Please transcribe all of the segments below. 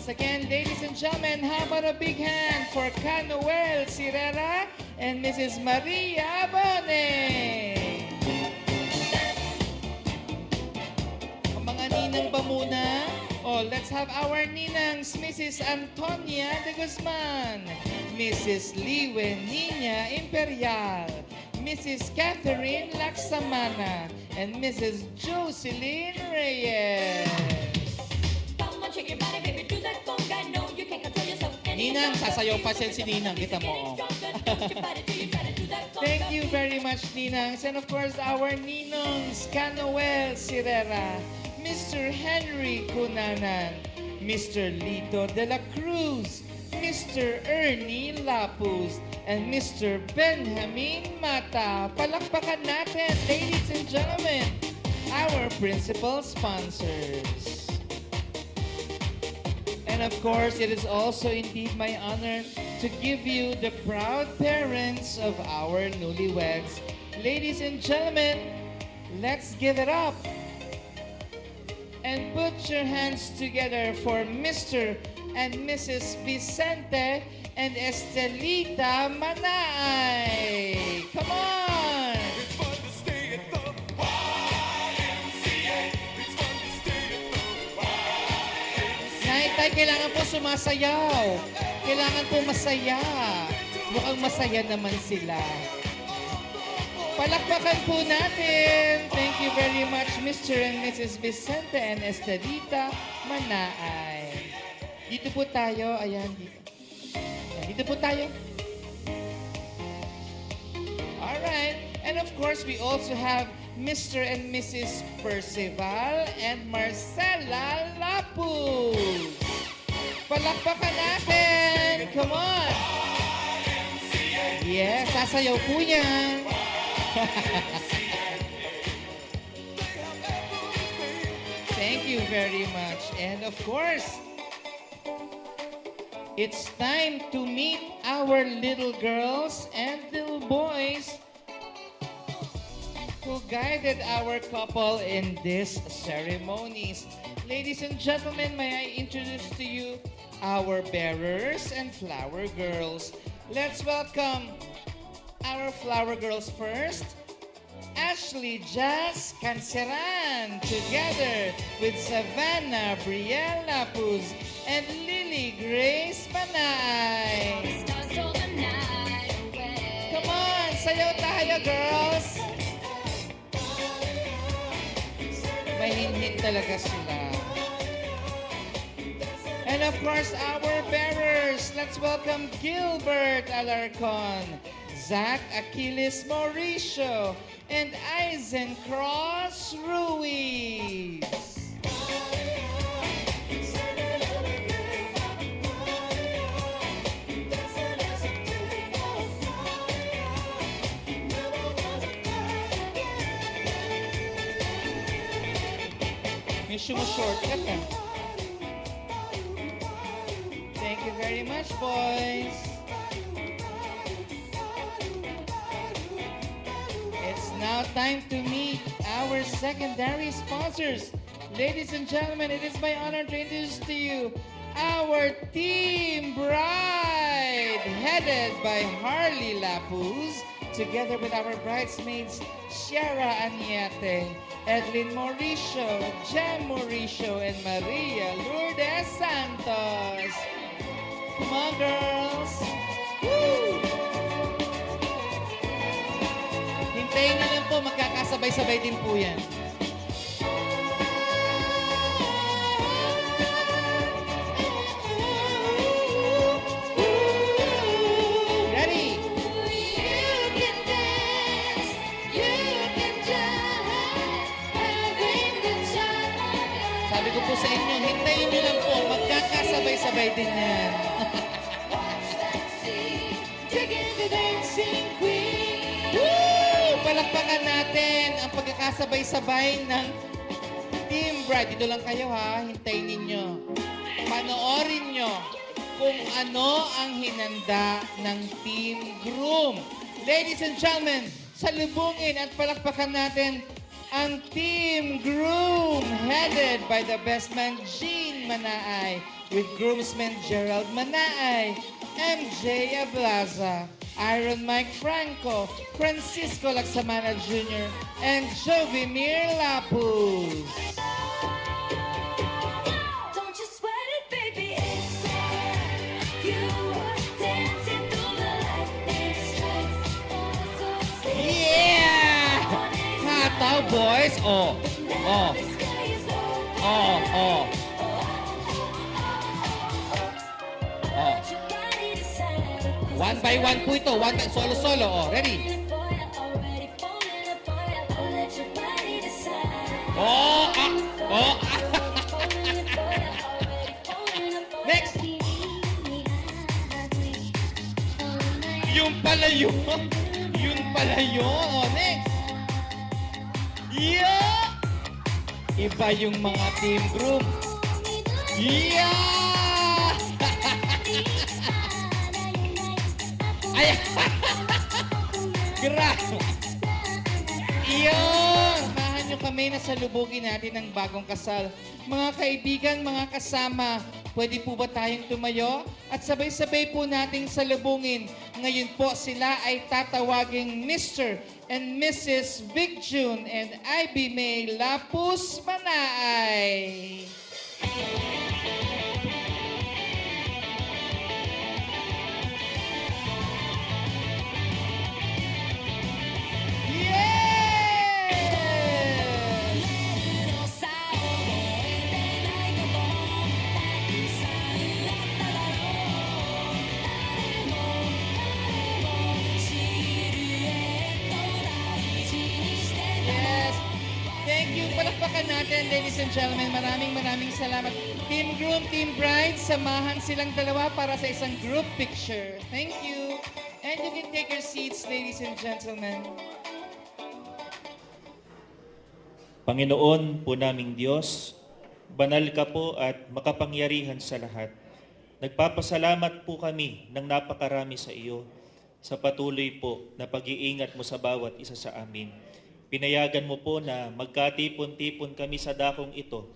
again, ladies and gentlemen, how about a big hand for Canuel Sirera and Mrs. Maria Bone? Ang mga ninang ba muna? Oh, let's have our ninangs, Mrs. Antonia de Guzman, Mrs. Liwe Nina Imperial, Mrs. Catherine Laksamana, and Mrs. Jocelyn Reyes. Come on, shake your body, baby, do that conga. No, you can't control yourself Ninang, sasayaw pa siya si Ninang. Kita mo. Thank you very much, Ninangs. And of course, our Ninongs, Canuel Sirera, Mr. Henry Cunanan, Mr. Lito de la Cruz, Mr. Ernie Lapuz, and Mr. Benjamin Mata. Palakpakan natin, ladies and gentlemen, our principal sponsors. And of course, it is also indeed my honor to give you the proud parents of our newlyweds. Ladies and gentlemen, let's give it up. And put your hands together for Mr. and Mrs. Vicente and Estelita Manaay. Come on! It's fun to stay at the YMCA. It's fun to stay at the YMCA. Naitay, kailangan po sumasayaw. Kailangan po masaya. Mukhang masaya naman sila. Palakpakan po natin. Thank you very much, Mr. and Mrs. Vicente and Estelita Manaay. Dito po tayo. Ayan, dito. Ayan, dito po tayo. Alright. And of course, we also have Mr. and Mrs. Percival and Marcela Lapuz. Palakpakan natin. Come on. Yes, sasayaw po yan. Thank you very much. And of course, it's time to meet our little girls and little boys who guided our couple in these ceremonies. Ladies and gentlemen, may I introduce to you our bearers and flower girls. Let's welcome our flower girls first. Ashley Jazz Canceran, together with Savannah Brielle Lapuz and Lily Grace Manaay. Come on, sayaw tayo, girls! Mahinhin talaga sila. And of course, our bearers. Let's welcome Gilbert Alarcon, Zach Achilles Mauricio, and Eisen Cross Ruiz. Miss mo shortcut eh. Thank you very much, boys. It's now time to meet our secondary sponsors. Ladies and gentlemen, it is my honor to introduce to you our Team Bride, headed by Harley Lapuz, together with our bridesmaids, Ciara Aniete, Edlin Mauricio, Jem Mauricio, and Maria Lourdes Santos. Come on, girls! Woo! Hintayin na lang po, magkakasabay-sabay din po yan. Ready? Sabi ko po sa inyo, hintayin nyo lang po, magkakasabay-sabay din yan. Woo! Palakpakan natin ang pagkakasabay-sabay ng Team Bride. Dito lang kayo ha, hintayin ninyo. Panoorin nyo kung ano ang hinanda ng Team Groom. Ladies and gentlemen, salubungin at palakpakan natin ang Team Groom, headed by the best man, Gene Manaay. with groomsmen Gerald Manaay, MJ Ablaza, Iron Mike Franco, Francisco Laksamana Jr., and Jovimir Lapuz. Don't you sweat it, baby, it's alright. You are dancing through the lightning strikes. Oh, so stay. Yeah! Hataw, boys! Oh, oh, The sky is low. oh, oh, oh. Your body decide. One by one po ito. One by, solo-solo. Oh, ready? Already falling apart. I'll let your body decide. Oh, ah, oh, ah. Next! Yung pala yun. Yun pala yun. Oh, next. Yeah! Iba yung mga team group. Yeah! Ay! Grabe! Iyon! Samahan nyo kami na salubugin natin ang bagong kasal. Mga kaibigan, mga kasama, pwede po ba tayong tumayo? At sabay-sabay po nating salubungin. Ngayon po sila ay tatawaging Mr. and Mrs. Vic June and Ivy May Lapus Manaay. Yes! Yes! Thank you. Palakpakan natin, ladies and gentlemen. Maraming salamat. Team Groom, Team Bride, samahan silang dalawa para sa isang group picture. Thank you. And you can take your seats, ladies and gentlemen. Panginoon po naming Diyos, banal ka po at makapangyarihan sa lahat. Nagpapasalamat po kami ng napakarami sa iyo sa patuloy po na pag-iingat mo sa bawat isa sa amin. Pinayagan mo po na magkatipon-tipon kami sa dakong ito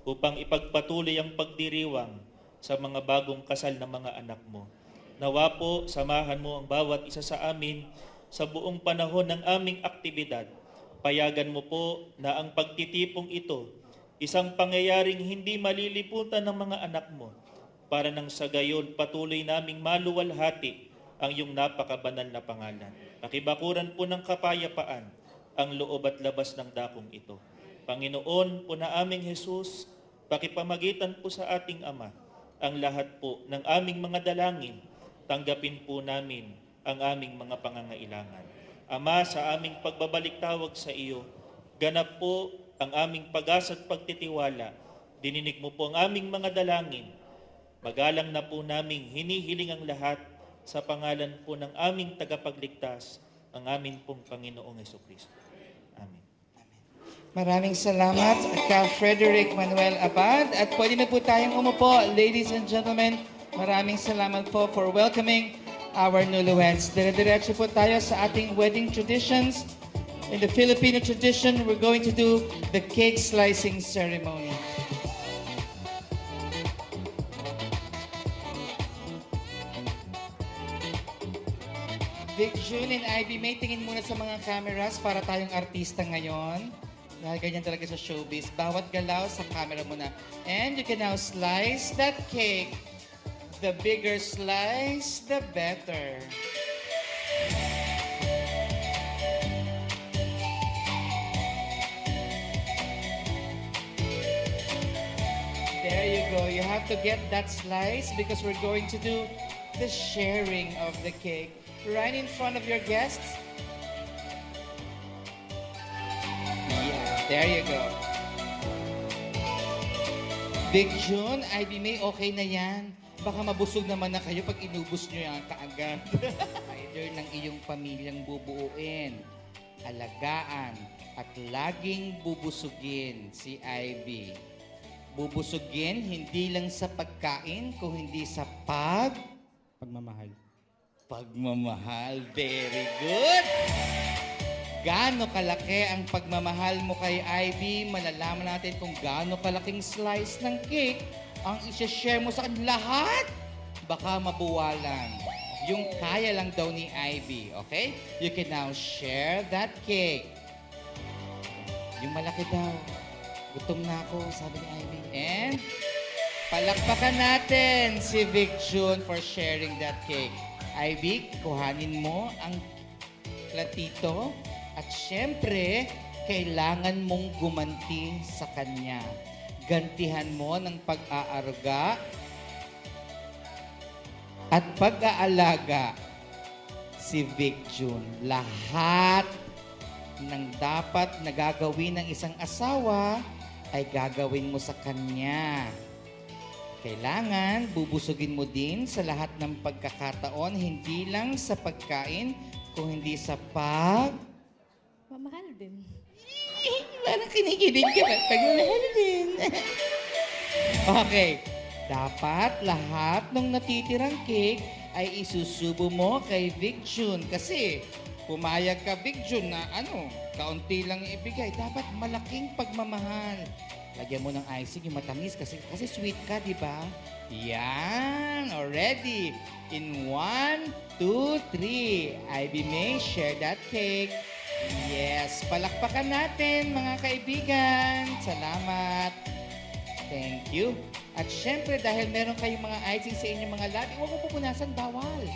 upang ipagpatuloy ang pagdiriwang sa mga bagong kasal ng mga anak mo. Nawa po, samahan mo ang bawat isa sa amin sa buong panahon ng aming aktibidad. Payagan mo po na ang pagtitipong ito, isang pangyayaring hindi maliliputan ng mga anak mo, para nang sa gayon patuloy naming maluwalhati ang iyong napakabanal na pangalan. Pakibakuran po ng kapayapaan ang loob at labas ng dakong ito. Panginoon po na aming Jesus, pakipamagitan po sa ating Ama ang lahat po ng aming mga dalangin. Tanggapin po namin ang aming mga pangangailangan. Ama, sa aming pagbabalik tawag sa iyo, ganap po ang aming pag-asa at pagtitiwala. Dininig mo po ang aming mga dalangin. Magalang na po naming hinihiling ang lahat sa pangalan po ng aming tagapagligtas, ang aming pong Panginoong Jesucristo. Amen. Maraming salamat, Ka Frederick Manuel Abad. At pwede na po tayong umupo, ladies and gentlemen. Maraming salamat po for welcoming our newlyweds. Dire-diretso po tayo sa ating wedding traditions. In the Filipino tradition, we're going to do the cake slicing ceremony. Vic June and Ivy May, tingin muna sa mga cameras para tayong artista ngayon. Dahil ganyan talaga sa showbiz. Bawat galaw sa camera muna. And you can now slice that cake. The bigger slice, the better. There you go. You have to get that slice because we're going to do the sharing of the cake right in front of your guests. Yeah, there you go. Big June, Ivy May, okay na yan. Baka mabusog naman na kayo pag inubos nyo yan kaagad. Either ng iyong pamilyang bubuuin, alagaan, at laging bubusugin si Ivy. Bubusugin hindi lang sa pagkain, kung hindi sa Pagmamahal. pagmamahal. Very good! Gaano kalaki ang pagmamahal mo kay Ivy, malalaman natin kung gaano kalaking slice ng cake ang isi-share mo sa kanila lahat, baka mabuwalan. Yung kaya lang daw ni Ivy, okay? You can now share that cake. Yung malaki daw. Gutom na ako, sabi ni Ivy. And palakpakan natin si Vic Jun for sharing that cake. Ivy, kuhanin mo ang platito at syempre, kailangan mong gumanti sa kanya. Gantihan mo ng pag-aaruga at pag-aalaga si Vic Jun. Lahat ng dapat na gagawin ng isang asawa ay gagawin mo sa kanya. Kailangan bubusugin mo din sa lahat ng pagkakataon, hindi lang sa pagkain, kung hindi sa Mamahal din. Parang kinikilig ka ba? Pagmamahal din. Okay. Dapat lahat ng natitirang cake ay isusubo mo kay Vic Jun. Kasi pumayag ka, Vic Jun, na kaunti lang ibigay. Dapat malaking pagmamahal. Lagyan mo ng icing, yung matamis kasi sweet ka, di ba? Yan! Already! In 1, 2, 3. Ivy May, share that cake. Yes! Palakpakan natin, mga kaibigan. Salamat. Thank you. At syempre, dahil meron kayong mga icing sa inyong mga labi, huwag mo pupunasan, bawal.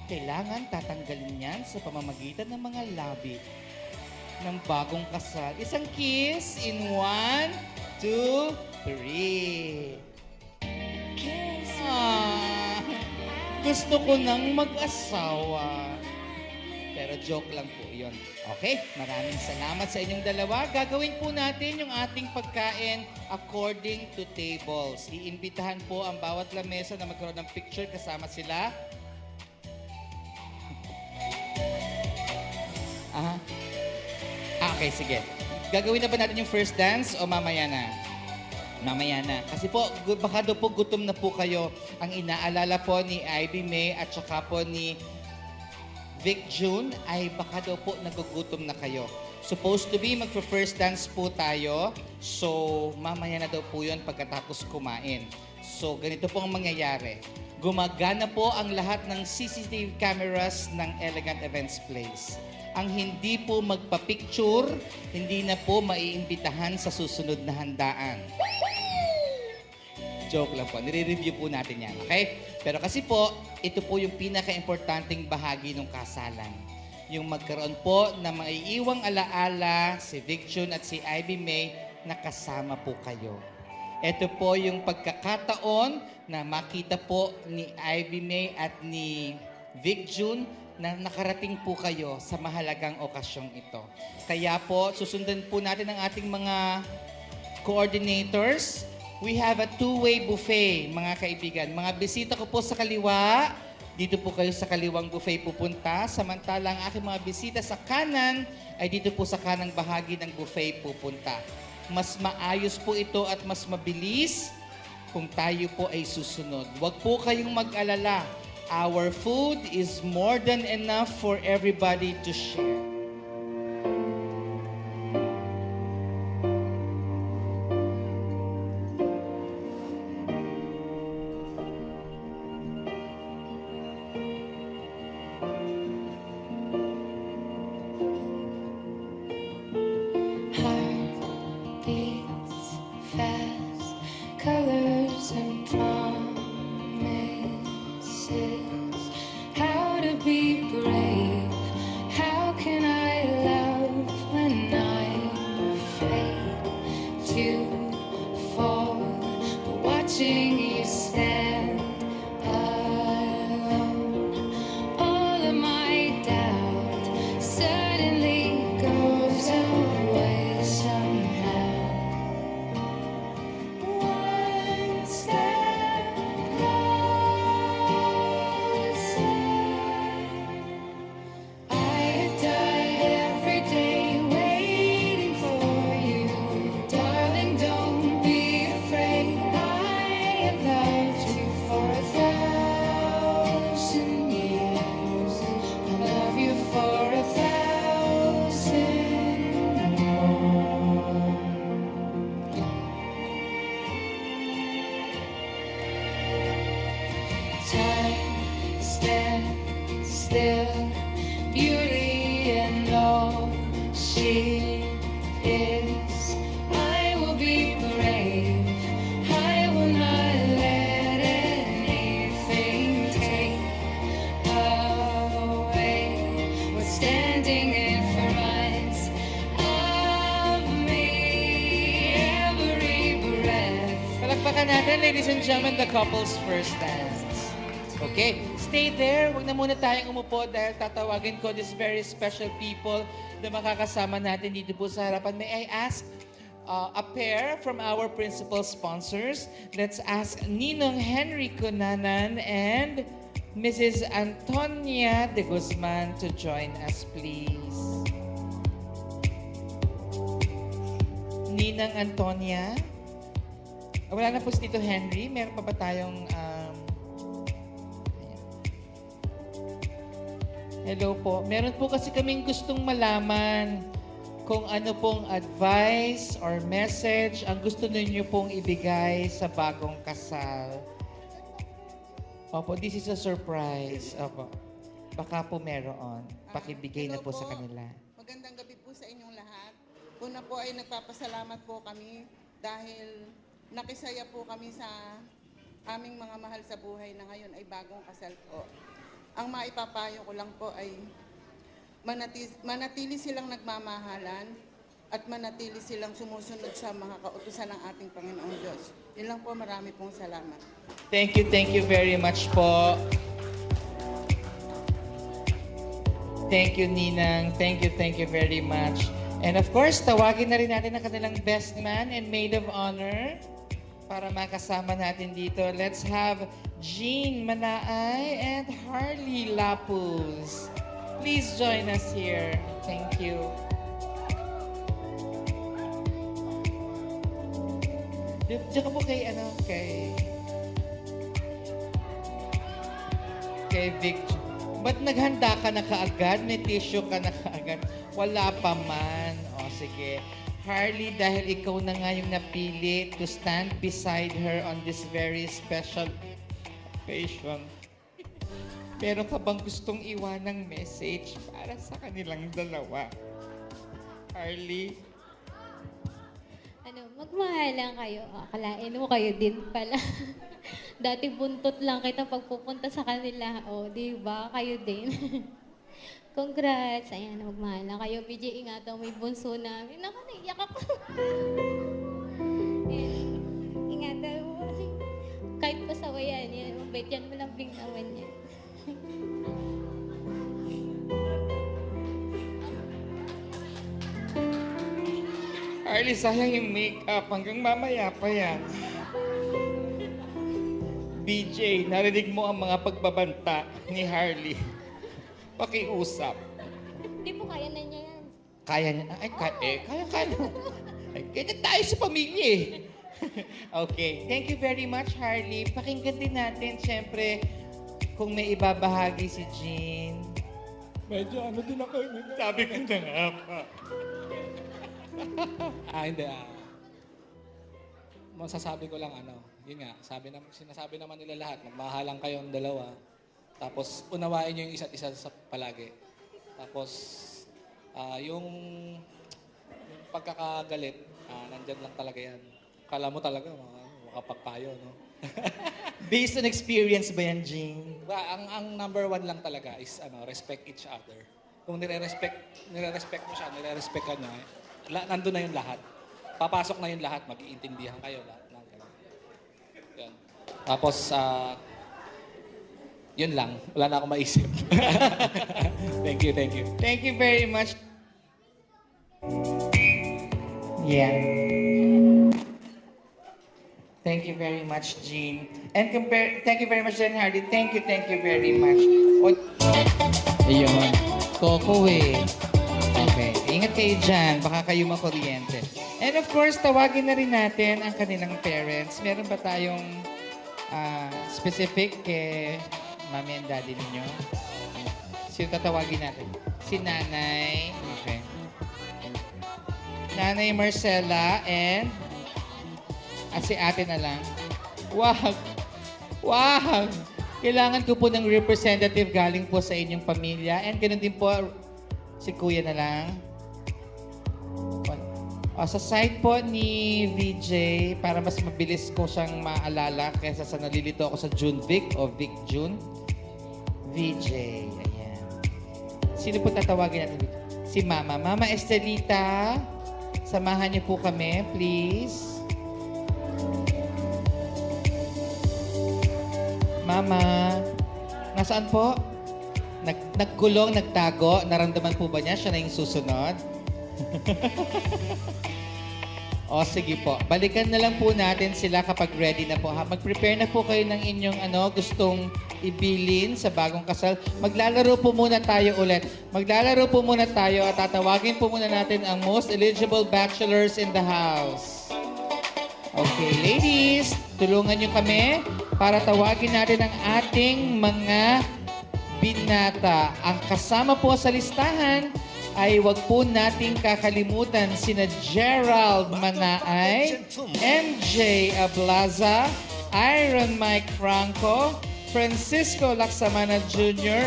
Kailangan tatanggalin yan sa pamamagitan ng mga labi ng bagong kasal. Isang kiss in 1, 2, 3. Kiss Ah, gusto ko nang mag-asawa. Pero joke lang po yun. Okay, maraming salamat sa inyong dalawa. Gagawin po natin yung ating pagkain according to tables. Iimbitahan po ang bawat lamesa na magkaroon ng picture kasama sila. Okay, sige. Gagawin na ba natin yung first dance o mamaya na? Mamaya na. Kasi po, baka daw po gutom na po kayo. Ang inaalala po ni Ivy May at saka po ni Vic Jun ay baka daw po nagugutom na kayo. Supposed to be magpa-first dance po tayo. So, mamaya na daw po yun pagkatapos kumain. So, ganito po ang mangyayari. Gumagana po ang lahat ng CCTV cameras ng Elegant Events Place. Ang hindi po magpa-picture, hindi na po maiimbitahan sa susunod na handaan. Joke lang po. Nire-review po natin yan, okay? Pero kasi po, ito po yung pinaka-importanting bahagi ng kasalan. Yung magkaroon po na maiiwang alaala si Vic Jun at si Ivy May na kasama po kayo. Ito po yung pagkakataon na makita po ni Ivy May at ni Vic Jun na nakarating po kayo sa mahalagang okasyong ito. Kaya po, susundan po natin ang ating mga coordinators. We have a two-way buffet, mga kaibigan. Mga bisita ko po sa kaliwa, dito po kayo sa kaliwang buffet pupunta. Samantalang aking mga bisita sa kanan, ay dito po sa kanang bahagi ng buffet pupunta. Mas maayos po ito at mas mabilis kung tayo po ay susunod. Huwag po kayong mag-alala. Our food is more than enough for everybody to share. heart beats fast, colors and promises. How to be brave? How can I love when I'm afraid to fall? But watching you stand alone, all of my doubt suddenly goes away somehow. One step closer. Time stand still, beauty and all she is. I will be brave. I will not let anything take away what's standing in front of me. Every breath. Palakpakan natin, ladies and gentlemen, the couple's first dance. Okay, stay there. Huwag na muna tayong umupo dahil tatawagin ko this very special people na makakasama natin dito po sa harapan. May I ask a pair from our principal sponsors? Let's ask Ninong Henry Cunanan and Mrs. Antonia de Guzman to join us, please. Ninang Antonia? Wala na po si Tito Henry. Meron pa ba tayong... ayan. Hello po. Meron po kasi kaming gustong malaman kung ano pong advice or message ang gusto ninyo pong ibigay sa bagong kasal. Opo, this is a surprise. Opo. Baka po meron. Pakibigay na Hello po sa kanila. Magandang gabi po sa inyong lahat. Una po ay nagpapasalamat po kami dahil nakisaya po kami sa aming mga mahal sa buhay na ngayon ay bagong kasal po. Ang maipapayo ko lang po ay manatili silang nagmamahalan at manatili silang sumusunod sa mga kautusan ng ating Panginoong Diyos. Yun lang po, marami pong salamat. Thank you very much po. Thank you, Ninang. Thank you very much. And of course, tawagin na rin natin ang kanilang best man and maid of honor para makasama natin dito. Let's have Jean Manaay and Harley Lapuz. Please join us here. Thank you. Diyan ka po kay Vic. Ba't naghanda ka na kaagad? May tissue ka na kaagad? Wala pa man. O sige. Harley, dahil ikaw na nga yung napili to stand beside her on this very special occasion, meron ka bang gustong iwanang message para sa kanilang dalawa? Harley? Magmahal lang kayo. Akalain mo kayo din pala. Dati buntot lang kita pagpupunta sa kanila. O, di ba? Kayo din. Congrats. Ayan, magmahal lang kayo. PJ, ingatan mo yung bunso namin. Naku, naiyak ako. Ayan, ingatan mo. Kahit pasawayan yan, mabait yan, malambing naman yan. Harley, sayang yung makeup. Hanggang mamaya pa yan. BJ, narinig mo ang mga pagbabanta ni Harley. Pakiusap. Hindi po, kaya na niya yan. Kaya niya. Ay, kaya. Ay, ganyan tayo sa pamilya eh. Okay. Thank you very much, Harley. Pakinggan din natin, syempre, kung may ibabahagi si Jean. Medyo ano din ako. Sabi ko na nga pa. Hindi. Masasabi ko lang yun nga, sinasabi naman nila lahat, magmahalan kayong dalawa. Tapos unawain nyo yung isa't isa sa palagi. Tapos yung pagkakagalit, nandyan lang talaga yan. Kala mo talaga, makapagpayo, no? Based on experience ba yan, Jean? Ang number one lang talaga is respect each other. Kung nire-respect mo siya, nire-respect ka niya, nandun na yung lahat. Papasok na yung lahat, mag-iintindihan kayo lahat. Yan. Tapos, yun lang. Wala na akong maisip. Thank you. Thank you very much. Yeah. Thank you very much, Jean. And thank you very much, Jen Hardy. Thank you very much. Ayun. Coco eh. Okay. Ingat kayo dyan. Baka kayo makuryente. And of course, tawagin na rin natin ang kanilang parents. Meron ba tayong specific kay mami and daddy ninyo? Sino tatawagin natin? Si nanay. Okay. Nanay Marcela and si ate na lang. Wag! Kailangan ko po ng representative galing po sa inyong pamilya. And ganoon din po, si Kuya na lang. Sa side po ni VJ, para mas mabilis ko siyang maalala kaysa sa nalilito ako sa June Vic o Vic June. VJ, ayan. Sino po tatawagin natin? Si Mama. Mama Estelita, samahan niyo po kami, please. Mama, nasaan po? Nagkulong, nagtago. Naramdaman po ba niya? Siya na yung susunod? O sige po, balikan na lang po natin sila kapag ready na po. Mag-prepare na po kayo ng inyong gustong ibilin sa bagong kasal. Maglalaro po muna tayo ulit. Maglalaro po muna tayo at tatawagin po muna natin ang most eligible bachelors in the house. Okay, ladies, tulungan nyo kami para tawagin natin ang ating mga binata. Ang kasama po sa listahan ay wag po nating kakalimutan sina Gerald Manaay, MJ Ablaza, Iron Mike Franco, Francisco Laksamana Jr.,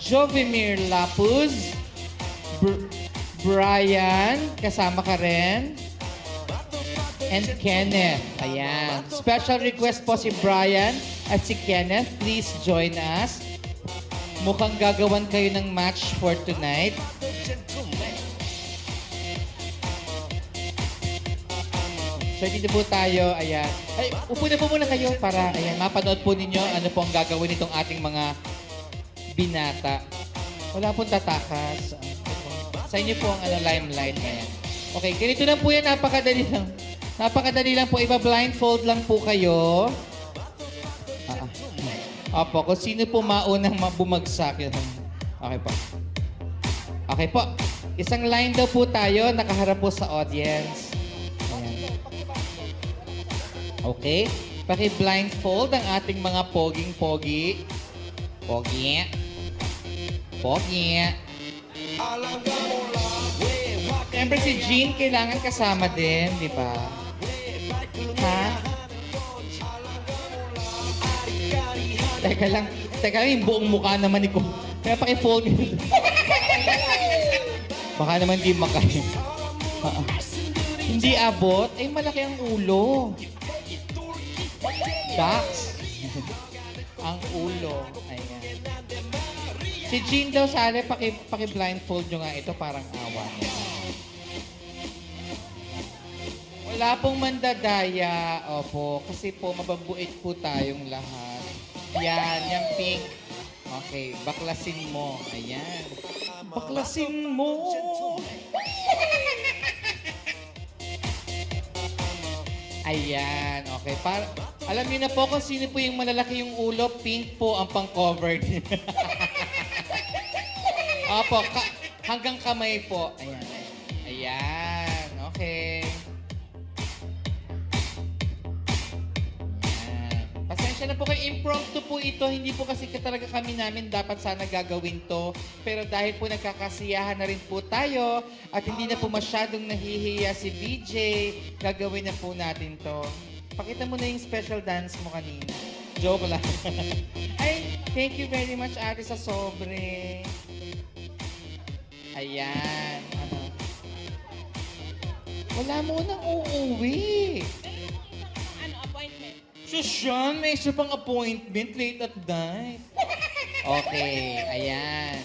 Jovimir Lapuz, Brian, kasama ka rin, and Kenneth. Ayan. Special request po si Brian at si Kenneth. Please join us. Mukhang gagawan kayo ng match for tonight. So, dito po tayo. Ayan. Ay, upo na po muna kayo para mapanood po ninyo ano po ang gagawin nitong ating mga binata. Wala pong tatakas. Sa inyo po ang limelight na yan. Okay, ganito lang po yan. Napakadali lang. Napakadali lang po. Iba-blindfold lang po kayo. Opo, kung sino po maunang bumagsak. Okay po. Okay po. Isang line daw po tayo. Nakaharap po sa audience. Ayan. Okay. Paki-blindfold ang ating mga poging-pogi. Pogi. Pogi. Siyempre si Jean kailangan kasama din, di ba? Ha? Teka lang, yung buong mukha naman ni ko. Kaya paki-fold. Baka naman di makaya. Hindi abot. Ay, malaki ang ulo. Dax. Ang ulo. Ayan. Si Jean daw sali, paki-blindfold nyo nga ito, parang awa niya. Wala pong mandadaya. Opo, kasi po mababuit po tayong lahat. Yan, yung pink. Okay, baklasin mo. Ayan. Baklasin mo! Ayan, okay. Alam niyo na po kung sino po yung malalaki yung ulo, pink po ang pang-cover niya. Opo, hanggang kamay po. Ayan. Ayan, okay. Pasensya na po kayo, impromptu po ito. Hindi po kasi talaga kami namin dapat sana gagawin to. Pero dahil po nagkakasiyahan na rin po tayo at hindi na po masyadong nahihiya si BJ, gagawin na po natin to. Pakita mo na yung special dance mo kanina. Joke lang. Ay, thank you very much ate sa sobre. Ayan. Wala mo nang uuwi. Susyan, may isa pang appointment late at night. Okay, ayan.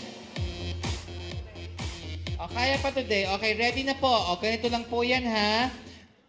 O, kaya pa today. Okay, ready na po. O, ganito lang po yan, ha?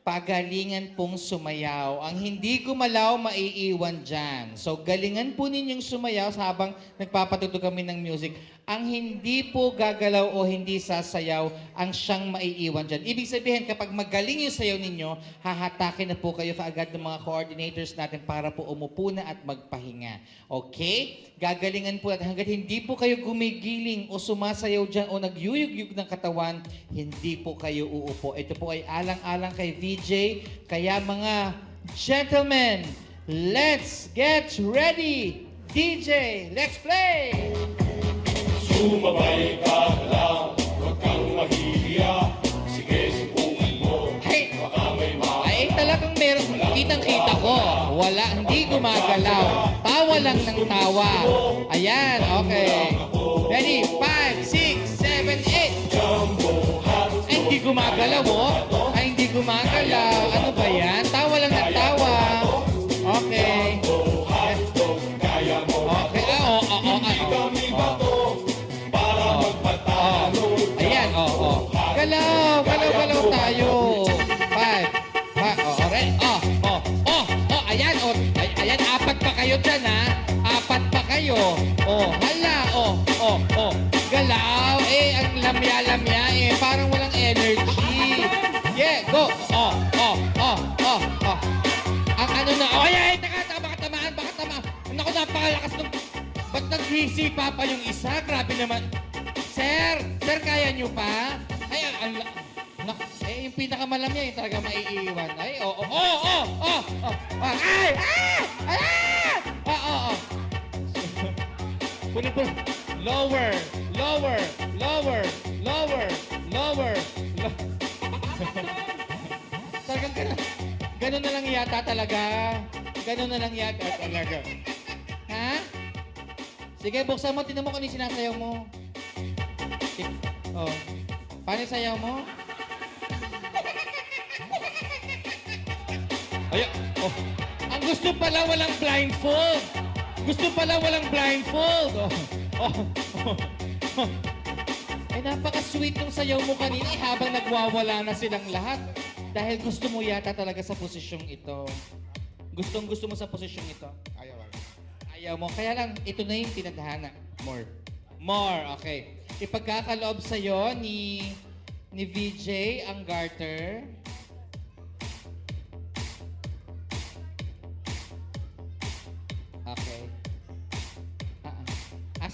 Pagalingan pong sumayaw. Ang hindi gumalaw, maiiwan dyan. So, galingan po ninyong sumayaw habang nagpapatugtog kami ng music. Ang hindi po gagalaw o hindi sasayaw, ang siyang maiiwan dyan. Ibig sabihin, kapag magaling yung sayaw ninyo, hahatakin na po kayo kaagad ng mga coordinators natin para po umupo na at magpahinga. Okay? Gagalingan po natin. Hanggat hindi po kayo gumigiling o sumasayaw dyan o nagyuyug-yug ng katawan, hindi po kayo uupo. Ito po ay alang-alang kay VJ. Kaya mga gentlemen, let's get ready! DJ, let's play! Sumabay ka lang, huwag kang mahihiya. Sige, subukan mo, baka may Ay, talagang meron. Kitang-kita ko. Wala, hindi gumagalaw. Tawa lang ng tawa. Ayan, okay. Ready? 5, 6, 7, 8. Ay, hindi gumagalaw, oh. Ay, hindi gumagalaw. Ano ba yan? Tawa lang ng tawa. Okay. Okay. Ayan, Galaw, galaw tayo. 5. Alright. Ayan, ayan, apat pa kayo dyan, ha? Apat pa kayo. Hala, Galaw, ang lamya-lamya, parang walang energy. Yeah, go. Ang ano na, taka, baka tamaan. Naku, napakalakas nung, ba't naghisipa pa yung isa? Grabe naman. Sir, kaya nyo pa? Ay, yung pinakamalamya, yung talaga maiiwan. Ay, Punipun. Lower. Talagang ganun na lang yata talaga. Ha? Sige, buksan mo. Tingnan mo kung ano yung sinasayaw mo. Paano yung sayaw mo? Ang gusto pala walang blindfold. Ay, napaka-sweet ng sayaw mo kanina habang nagwawala na silang lahat. Dahil gusto mo yata talaga sa posisyong ito. Gusto mo sa posisyong ito. Ayaw mo. Kaya lang, ito na yung tinadhana. More, okay. Ipagkakaloob sa'yo ni VJ ang garter. Okay.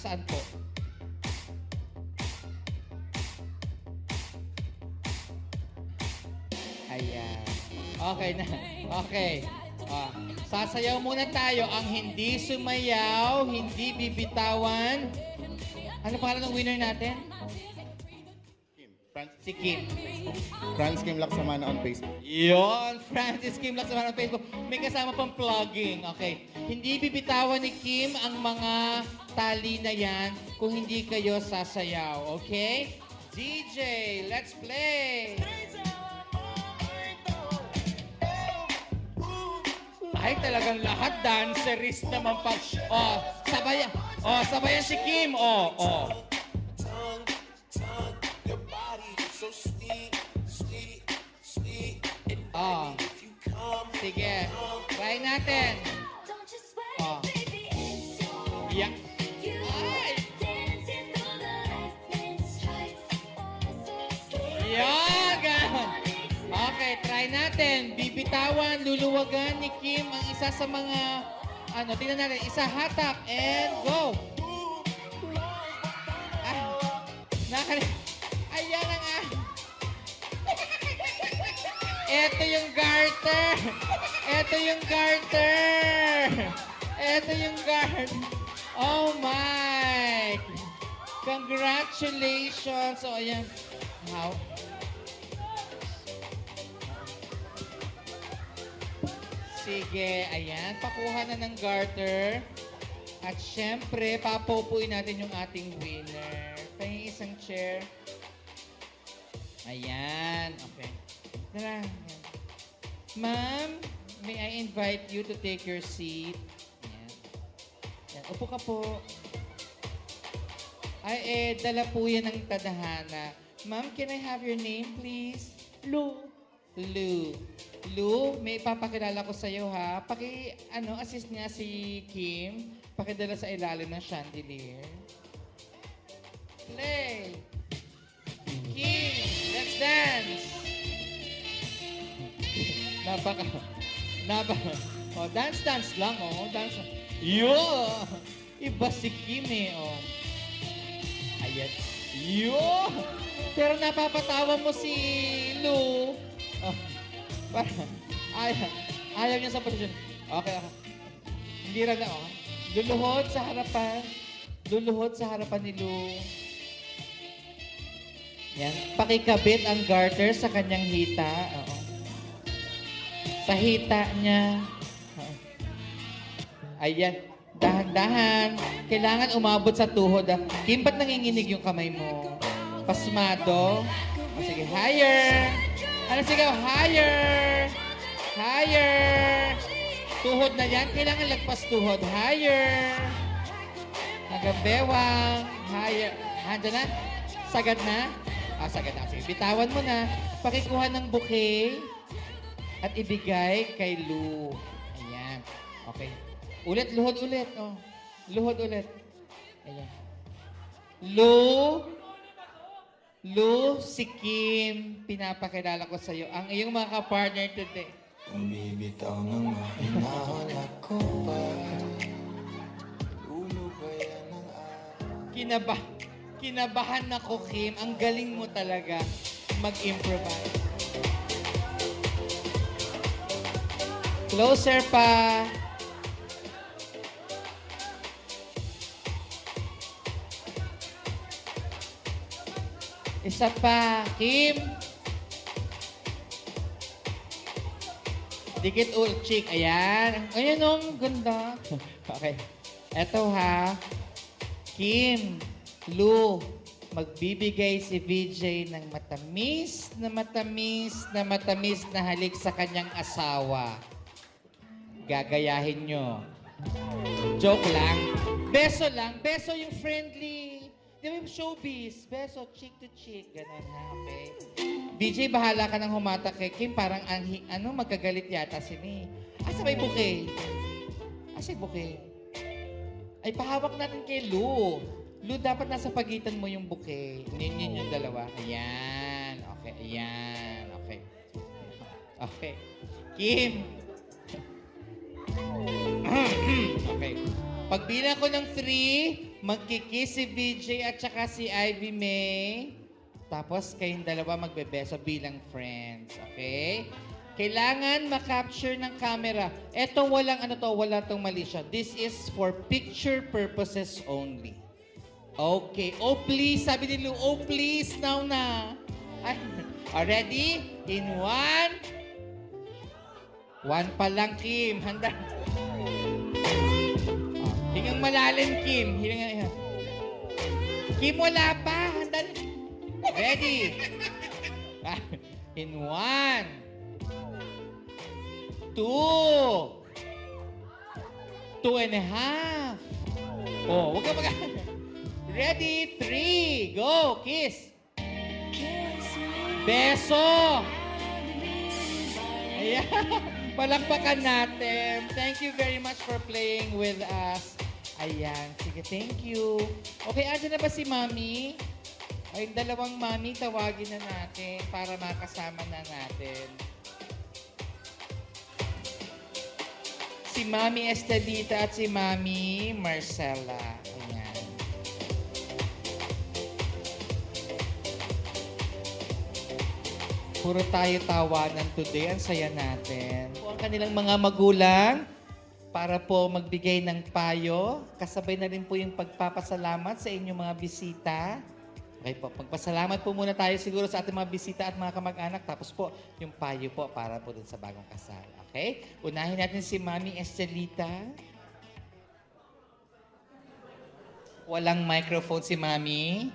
Saan po? Ayan. Okay na. Okay. Sasayaw muna tayo. Ang hindi sumayaw, hindi bibitawan. Ano pangalan ng winner natin? Si Kim. Franz Kim Laksamana on Facebook. Yon, Francis Kim Laksamana on Facebook. May kasama pang plugging. Okay. Hindi bibitawan ni Kim ang mga tali na yan kung hindi kayo sasayaw. Okay? DJ, let's play! Ay, talagang lahat dancerist naman pa. Sabayan si Kim. Sige. Try natin. Don't you sweat it, baby, it's your Yeah. You are dancing through the lightning strikes. So sweet. Yan, ganun. Okay, try natin. Bibitawan, luluwagan ni Kim ang isa sa mga, tingnan natin. Isa hatak and go. Ayan ang Ito yung garter. Oh my. Congratulations. So, ayan. How? Sige, ayan. Pakuha na ng garter. At syempre, papupuin natin yung ating winner. Pahing isang chair. Ayan. Okay. Tara. Ayan. Ma'am, may I invite you to take your seat? Ayan. Ayan. Upo ka po. Dala po yan ng tadhana. Ma'am, can I have your name, please? Lou, may papakilala ko sa'yo, ha? Assist niya si Kim. Pakidala sa ilalim ng chandelier. Play! Kim, let's dance! Dance lang, dance. Yo! Iba si Kim, Ayan. Yo! Pero napapatawa mo si Lou. Ayaw niya sa posisyon. Okay. Hindi rin na, Luluhod sa harapan ni Lou. Yan. Pakikabit ang garter sa kanyang hita. Sa hita niya. Ayan. Dahan-dahan. Kailangan umabot sa tuhod. Kim, ba't nanginginig yung kamay mo? Pasmado. O sige, higher. Ano sigaw? Higher. Higher. Tuhod na yan. Kailangan lagpas tuhod. Higher. Hanggang bewang. Higher. Handa na? Sagad na? Sagad na. Sige, bitawan mo na. Pakikuha ng bouquet at ibigay kay Lou. Ayan. Okay. Ulit, luhod ulit. Oh. Luhod ulit. Ayan. Lou, si Kim, pinapakilala ko sa iyo. Ang iyong mga ka-partner today. Kung bibitaw ng mahinahon ako pa, lulubayan ng Kinabahan ako, Kim. Ang galing mo talaga mag-improvise. Closer pa. Isa pa, Kim. Dikit cheek. Ayan. Ayan o, ganda. Okay. Eto ha. Kim, Lou, magbibigay si VJ ng matamis na halik sa kanyang asawa. Gagayahin nyo. Joke lang. Beso lang. Beso yung friendly. Di ba yung showbiz? Beso, cheek to cheek. Ganon ha, okay? VJ, bahala ka ng humatak kay Kim. Parang magkagalit yata si May. Asa may bouquet? Asa yung bouquet? Ay, pahawak natin kay Lou. Lou, dapat nasa pagitan mo yung bouquet. Yun yung dalawa. Ayan. Okay, ayan. Okay. Okay. Kim. Okay. Pagbilang ko ng 3, magkikiss si VJ at saka si Ivy May. Tapos kayong dalawa magbebeso bilang friends. Okay? Kailangan makapture ng camera. Ito wala tong mali siya. This is for picture purposes only. Okay. Oh, please. Sabi ni Lou, oh, please. Now na. Ready? In 1. 1 pa lang, Kim. Handa. Hingang malalim, Kim. Hingang. Kim, wala pa. Handa. Ready? In 1. 2. 2.5. Oh, wag ka mag... Ready? 3. Go. Kiss. Beso. Ayan. Palakpakan natin. Thank you very much for playing with us. Ayan. Sige, thank you. Okay, andyan na ba si Mami? Ay, dalawang Mami, tawagin na natin para makasama na natin. Si Mami Estelita at si Mami Marcela. Ayan. Puro tayo tawanan today. Ang saya natin. Po ang kanilang mga magulang para po magbigay ng payo. Kasabay na rin po yung pagpapasalamat sa inyong mga bisita. Okay po, magpasalamat po muna tayo siguro sa ating mga bisita at mga kamag-anak. Tapos po, yung payo po para po dun sa bagong kasal. Okay? Unahin natin si Mami Estelita. Walang microphone si Mami.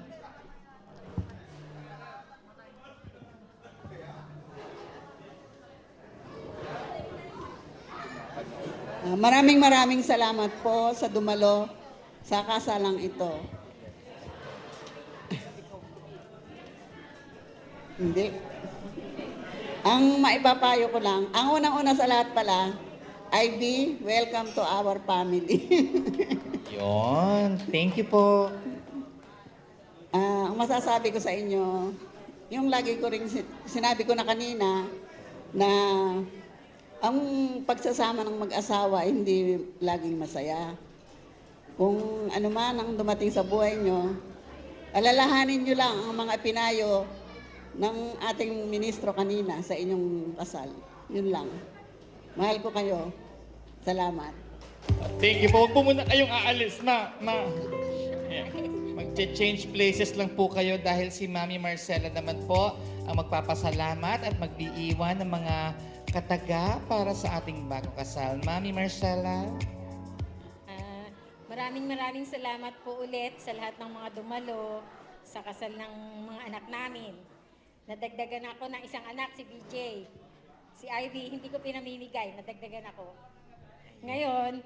Maraming salamat po sa dumalo sa kasalang ito. Hindi. Ang maipapayo ko lang, ang unang-una sa lahat pala, Ivy, welcome to our family. Yon, thank you po. Ang masasabi ko sa inyo, yung lagi ko rin sinabi ko na kanina, na ang pagsasama ng mag-asawa hindi laging masaya. Kung ano man ang dumating sa buhay nyo, alalahanin nyo lang ang mga pinayo ng ating ministro kanina sa inyong kasal. Yun lang. Mahal ko kayo. Salamat. Thank you po. Huwag po muna kayong aalis na. Mag-change places lang po kayo dahil si Mami Marcela naman po ang magpapasalamat at magbiiwan ng mga kataga para sa ating bagong kasal. Mami Marcela? maraming salamat po ulit sa lahat ng mga dumalo sa kasal ng mga anak namin. Nadagdagan ako ng isang anak, si BJ. Si Ivy, hindi ko pinamimigay, nadagdagan ako. Ngayon,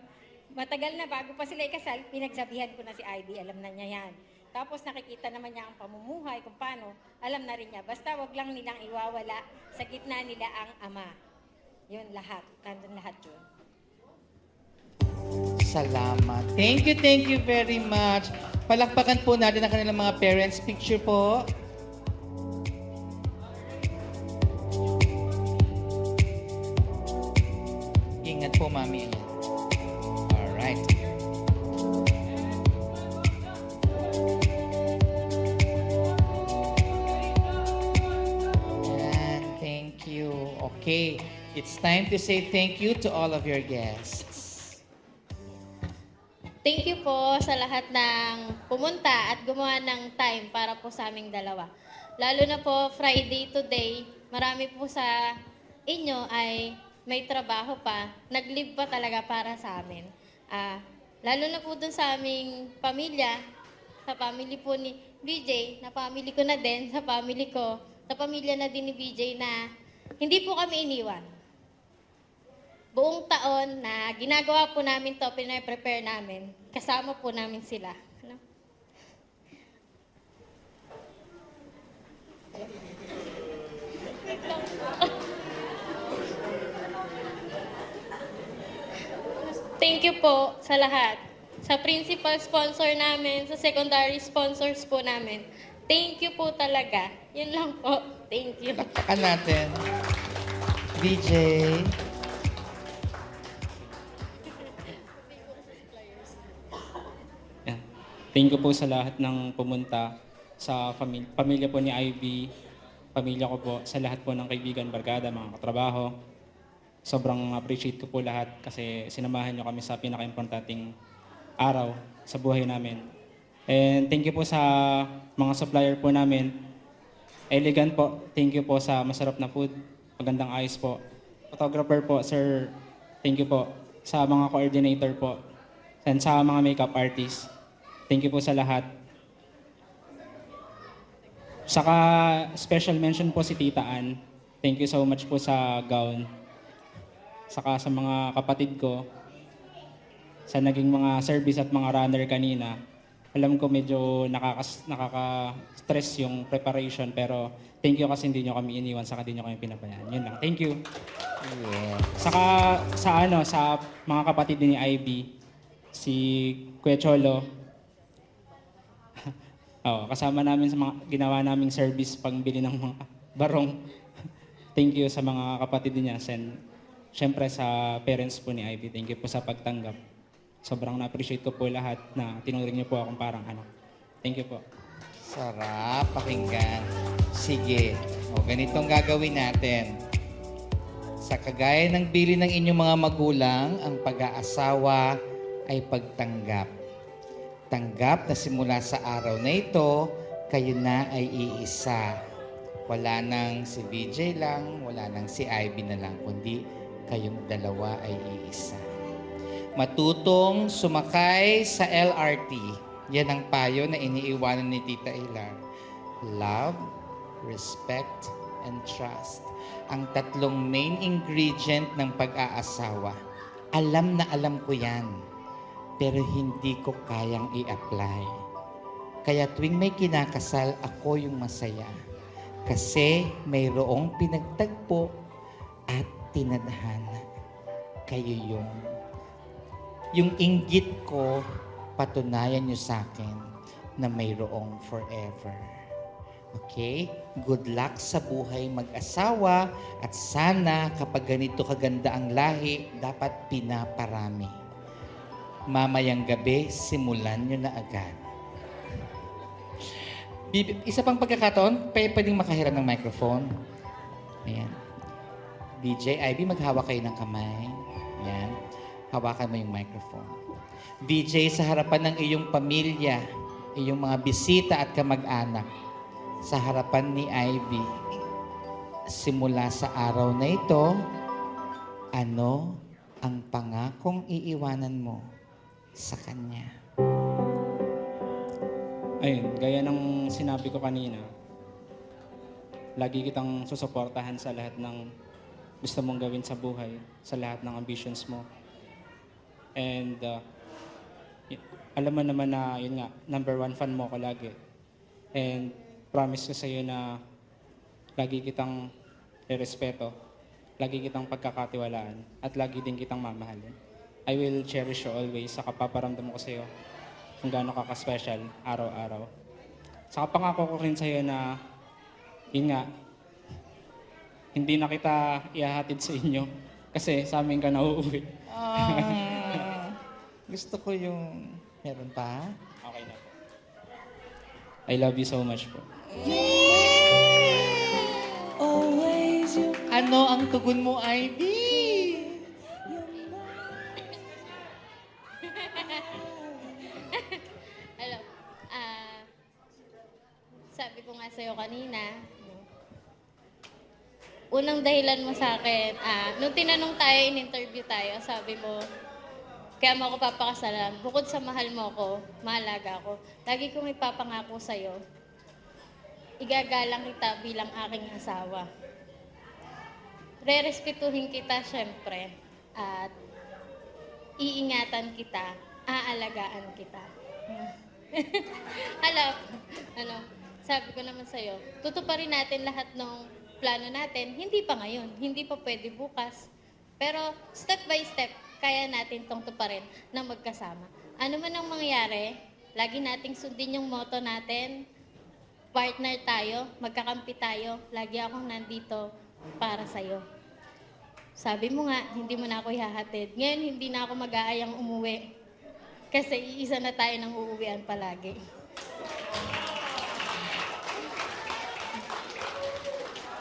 matagal na bago pa sila ikasal, pinagsabihan ko na si Ivy, alam na niya yan. Tapos nakikita naman niya ang pamumuhay, kung paano, alam na rin niya. Basta wag lang nilang iwawala, sa gitna nila ang ama. Yun lahat, nandun lahat yun. Salamat. Thank you very much. Palakpakan po natin ang kanilang mga parents. Picture po. Ingat po, Mami. Alright. Yan, thank you. Okay, it's time to say thank you to all of your guests. Thank you po sa lahat ng pumunta at gumawa ng time para po sa aming dalawa. Lalo na po Friday today, marami po sa inyo ay may trabaho pa, nag-leave pa talaga para sa amin. Lalo na po dun sa aming pamilya, sa family po ni BJ, na family ko na din, sa family ko, sa pamilya na din ni BJ na hindi po kami iniwan. Buong taon na ginagawa po namin to, pinaprepare namin, kasama po namin sila. Ano? Thank you po sa lahat. Sa principal sponsor namin, sa secondary sponsors po namin. Thank you po talaga. Yun lang po. Thank you. Lakpakan natin. DJ. Yan. Thank you po sa lahat ng pumunta sa pamilya po ni Ivy, pamilya ko po, sa lahat po ng kaibigan, barkada, mga katrabaho. Sobrang appreciate ko po lahat kasi sinamahan niyo kami sa pinaka-importanting araw sa buhay namin. And thank you po sa mga supplier po namin. Elegant po, thank you po sa masarap na food, magandang ayos po. Photographer po, sir, thank you po. Sa mga coordinator po, and sa mga makeup artists, thank you po sa lahat. Saka special mention po si Tita Ann. Thank you so much po sa gown. Saka sa mga kapatid ko, sa naging mga service at mga runner kanina. Alam ko medyo nakaka-stress yung preparation, pero thank you kasi hindi nyo kami iniwan, saka hindi nyo kami pinabayaan. Yun lang. Thank you. Yeah. Saka sa mga kapatid din ni Ivy, si Kuya Cholo, kasama namin sa mga ginawa naming service pangbili ng mga barong. Thank you sa mga kapatid niya. And syempre sa parents po ni Ivy, thank you po sa pagtanggap. Sobrang na-appreciate ko po lahat na tinuring niyo po akong parang anak. Thank you po. Sarap pakinggan. Sige. O, ganitong gagawin natin. Sa kagaya ng bili ng inyong mga magulang, ang pag-aasawa ay pagtanggap. Tanggap na simula sa araw na ito, kayo na ay iisa. Wala nang si VJ lang, wala nang si Ivy na lang, kundi kayong dalawa ay iisa. Matutong sumakay sa LRT. Yan ang payo na iniiwanan ni Tita Hilar. Love, respect, and trust. Ang tatlong main ingredient ng pag-aasawa. Alam na alam ko yan, pero hindi ko kayang i-apply. Kaya tuwing may kinakasal, ako yung masaya. Kasi mayroong pinagtagpo at tinadhana. Kayo yung inggit ko, patunayan nyo sa akin na mayroong forever. Okay? Good luck sa buhay mag-asawa at sana kapag ganito kaganda ang lahi, dapat pinaparami. Mamayang gabi, simulan nyo na agad. Isa pang pagkakataon, pwedeng makahiram ng microphone. Ayan. DJ, Ivy, maghawak kayo ng kamay. Ayan. Hawakan mo yung microphone. DJ, sa harapan ng iyong pamilya, iyong mga bisita at kamag-anak, sa harapan ni Ivy, simula sa araw na ito, ano ang pangakong iiwanan mo sa kanya? Ayun, gaya ng sinabi ko kanina, lagi kitang susuportahan sa lahat ng gusto mong gawin sa buhay, sa lahat ng ambitions mo. And alam mo naman na, yun nga, #1 fan mo ko lagi. And promise ko sa'yo na lagi kitang irespeto, lagi kitang pagkakatiwalaan, at lagi din kitang mamahalin. I will cherish you always sa kapaparamdam ko sa'yo kung gaano ka ka-special araw-araw. Saka pangako ko rin sa'yo na, yun nga, hindi na kita ihahatid sa inyo kasi sa amin ka na uuwi. Gusto ko yung... Meron pa? Okay na po. I love you so much po. Always you. Ano ang tugon mo, Ivy? Hello. Sabi ko nga sa'yo kanina, unang dahilan mo sa akin, nung tinanong tayo, in-interview tayo, sabi mo, kaya mo ako papakasalan. Bukod sa mahal mo ako, mahalaga ako. Lagi kong ipapangako sa'yo, igagalang kita bilang aking asawa. Rerespetuhin kita, syempre, at iingatan kita, aalagaan kita. Sabi ko naman sa'yo, tutuparin natin lahat ng plano natin, hindi pa ngayon, hindi pa pwede bukas. Pero step by step, kaya natin itong tuparin na magkasama. Ano man ang mangyari, lagi nating sundin yung motto natin, partner tayo, magkakampi tayo, lagi akong nandito para sa'yo. Sabi mo nga, hindi mo na ako ihahatid. Ngayon, hindi na ako mag-aayang umuwi. Kasi iisa na tayo ng uuwian palagi.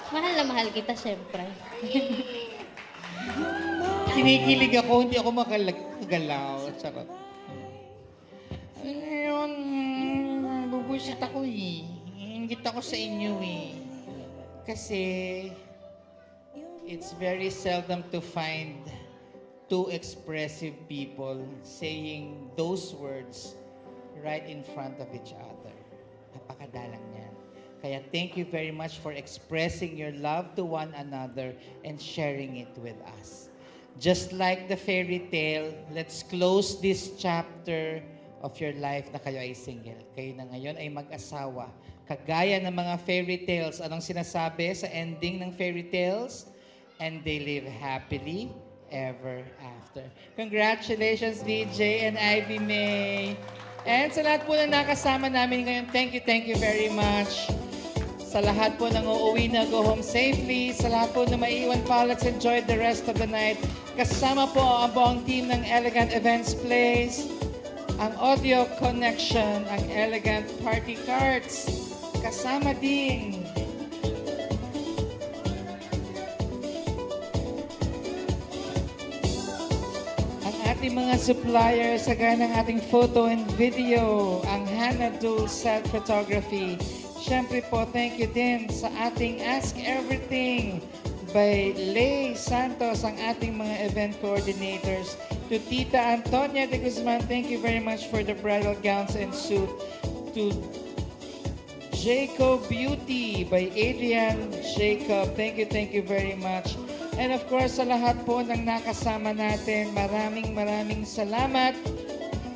Mahal na mahal kita, syempre. Kinikilig ako, hindi ako makagalaw. Charot. Ngayon, bubusit ako eh. Ingit ako sa inyo eh. Kasi, it's very seldom to find two expressive people saying those words right in front of each other. Napakadalang niyan. Kaya thank you very much for expressing your love to one another and sharing it with us. Just like the fairy tale, let's close this chapter of your life na kayo ay single. Kayo na ngayon ay mag-asawa. Kagaya ng mga fairy tales, anong sinasabi sa ending ng fairy tales? And they live happily ever after. Congratulations, DJ and Ivy May. And sa lahat po na nakasama namin ngayon, thank you very much. Sa lahat po ng uuwi na go home safely, sa lahat po na maiwan pa, let's enjoy the rest of the night. Kasama po ang buong team ng Elegant Events Place, ang Audio Connection, ang Elegant Party Cards. Kasama din ang ating mga suppliers sa gaya ng ating photo and video, ang Hannah Dual Set Photography. Siyempre po, thank you din sa ating Ask Everything by Lay Santos, ang ating mga event coordinators. To Tita Antonia de Guzman, thank you very much for the bridal gowns and suit. To Jacob Beauty by Adrian Jacob, thank you very much. And of course, sa lahat po ng nakasama natin, maraming salamat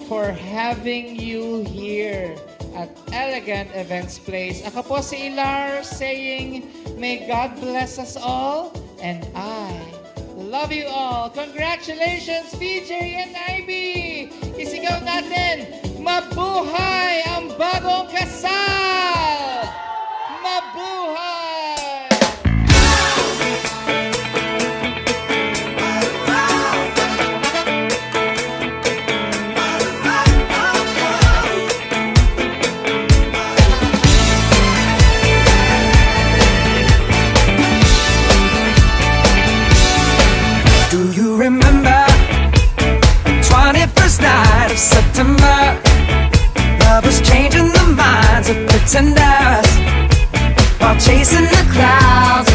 for having you here at Elegant Events Place. Ako po si Ilar saying, may God bless us all, and I love you all. Congratulations, VJ and Ivy! Isigaw natin, mabuhay ang bagong kasal! Mabuhay! Do you remember 21st night of September? Lovers changing the minds of pretenders while chasing the clouds